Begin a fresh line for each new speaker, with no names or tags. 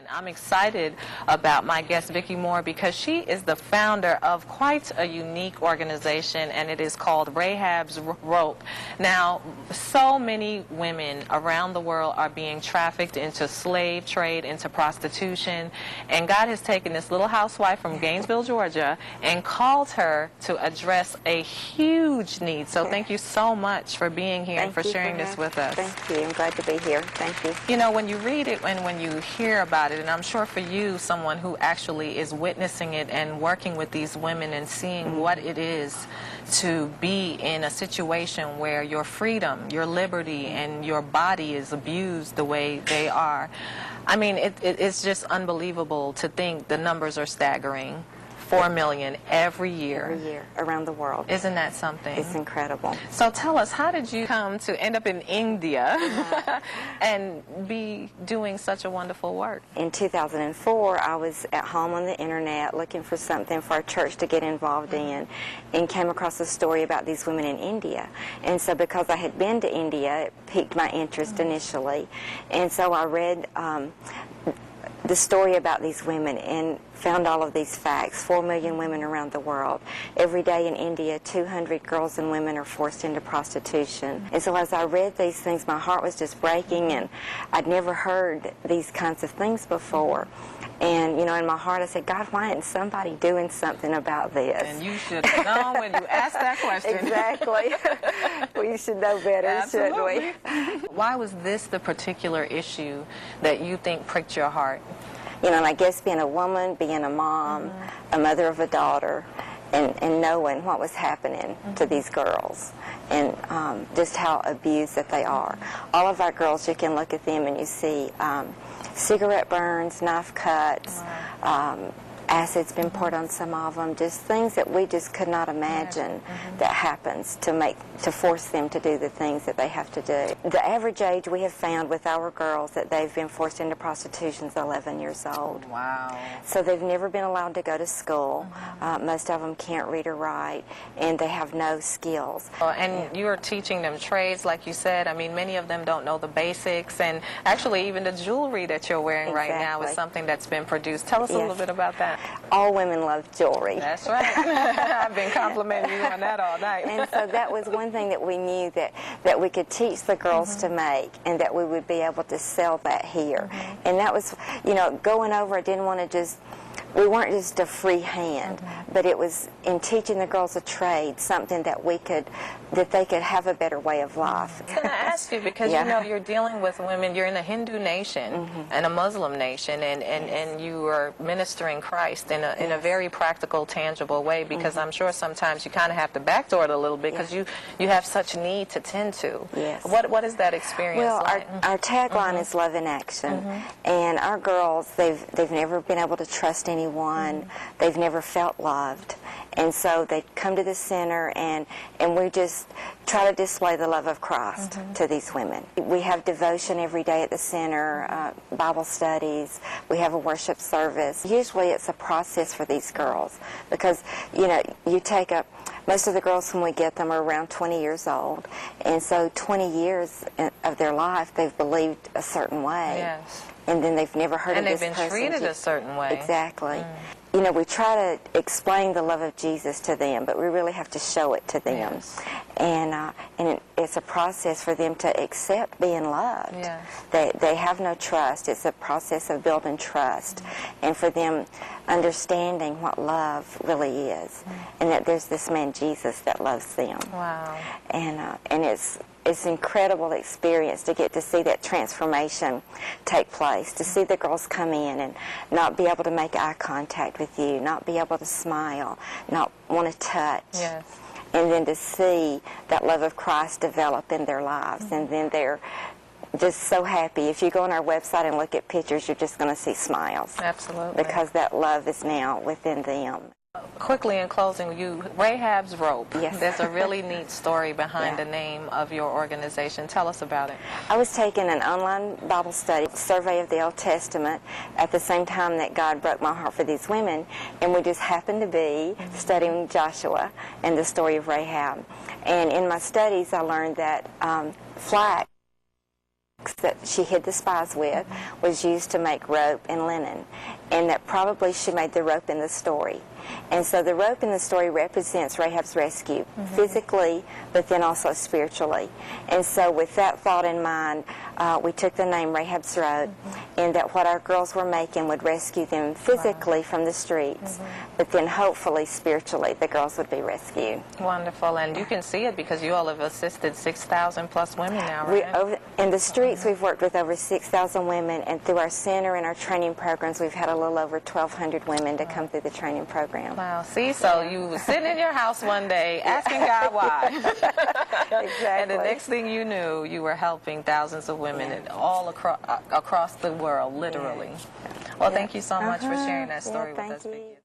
And I'm excited about my guest, Vicki Moore, because she is the founder of quite a unique organization, and it is called Rahab's Rope. Now, so many women around the world are being trafficked into slave trade, into prostitution, and God has taken this little housewife from Gainesville, Georgia, and called her to address a huge need. So thank you so much for being here and for sharing this with us.
Thank you. I'm glad to be here. Thank you.
You know, when you read it and when you hear about it, and I'm sure for you, someone who actually is witnessing it and working with these women and seeing what it is to be in a situation where your freedom, your liberty, and your body is abused the way they are. I mean, it's just unbelievable to think the numbers are staggering. 4 million every year.
Every year, around the world.
Isn't that something?
It's incredible.
So tell us, how did you come to end up in India and be doing such a wonderful work?
In 2004, I was at home on the internet looking for something for our church to get involved in, and came across a story about these women in India. And so because I had been to India, it piqued my interest initially. And so I read the story about these women and found all of these facts. 4 million women around the world. Every day in India, 200 girls and women are forced into prostitution. And so as I read these things, my heart was just breaking, and I'd never heard these kinds of things before. And, you know, in my heart I said, God, why isn't somebody doing something about this?
And you should have known when you asked that question.
Exactly. We should know better,
Absolutely.
shouldn't we?
Why was this the particular issue that you think pricked your heart?
You know, and I guess being a woman, being a mom, a mother of a daughter, and knowing what was happening to these girls, and just how abused that they are. All of our girls, you can look at them and you see cigarette burns, knife cuts, acid's been poured on some of them, just things that we just could not imagine that happens to force them to do the things that they have to do. The average age we have found with our girls that they've been forced into prostitution is 11 years old.
Wow.
So they've never been allowed to go to school. Most of them can't read or write, and they have no skills.
And you are teaching them trades, like you said. I mean, many of them don't know the basics, and actually even the jewelry that you're wearing right now is something that's been produced. Tell us a little bit about that.
All women love jewelry.
That's right. I've been complimenting you on that all night.
And so that was one thing that we knew that we could teach the girls to make, and that we would be able to sell that here. And that was, you know, going over, I didn't want to just, we weren't just a free hand, but it was in teaching the girls a trade, something that they could have a better way of life.
I was going to ask you, because you know, you're dealing with women, you're in a Hindu nation and a Muslim nation, and you are ministering Christ in a very practical, tangible way, because I'm sure sometimes you kind of have to backdoor it a little bit, because you have such need to tend to.
Yes.
What is that experience like?
Our tagline is love in action, and our girls, they've never been able to trust anyone. They've never felt loved, and so they come to the center, and we just try to display the love of Christ to these women. We have devotion every day at the center, Bible studies, we have a worship service. Usually it's a process for these girls, because, you know, most of the girls when we get them are around 20 years old, and so 20 years of their life they've believed a certain way.
Yes.
And then they've never heard of this person.
And they've been treated a certain way.
Exactly. You know, we try to explain the love of Jesus to them, but we really have to show it to them.
Yes.
And it's a process for them to accept being loved.
Yes.
They have no trust. It's a process of building trust, and for them understanding what love really is, and that there's this man Jesus that loves them.
Wow.
And it's an incredible experience to get to see that transformation take place, to see the girls come in and not be able to make eye contact with you, not be able to smile, not want to touch.
Yes.
And then to see that love of Christ develop in their lives, and then they're just so happy. If you go on our website and look at pictures, you're just going to see smiles.
Absolutely.
Because that love is now within them.
Quickly in closing, Rahab's Rope.
Yes.
There's a really neat story behind the name of your organization. Tell us about it.
I was taking an online Bible study, survey of the Old Testament, at the same time that God broke my heart for these women, and we just happened to be studying Joshua and the story of Rahab. And in my studies, I learned that flax that she hid the spies with was used to make rope and linen, and that probably she made the rope in the story. And so the rope in the story represents Rahab's rescue, physically, but then also spiritually. And so with that thought in mind, we took the name Rahab's Rope, and that what our girls were making would rescue them physically from the streets, but then hopefully spiritually the girls would be rescued.
Wonderful. And you can see it because you all have assisted 6,000 plus women now, right?
In the streets, we've worked with over 6,000 women, and through our center and our training programs, we've had a little over 1,200 women to come through the training program.
Wow. See, so you were sitting in your house one day asking God why.
Exactly.
And the next thing you knew, you were helping thousands of women and all across the world, literally. Well, thank you so much for sharing that story with us, Vicki.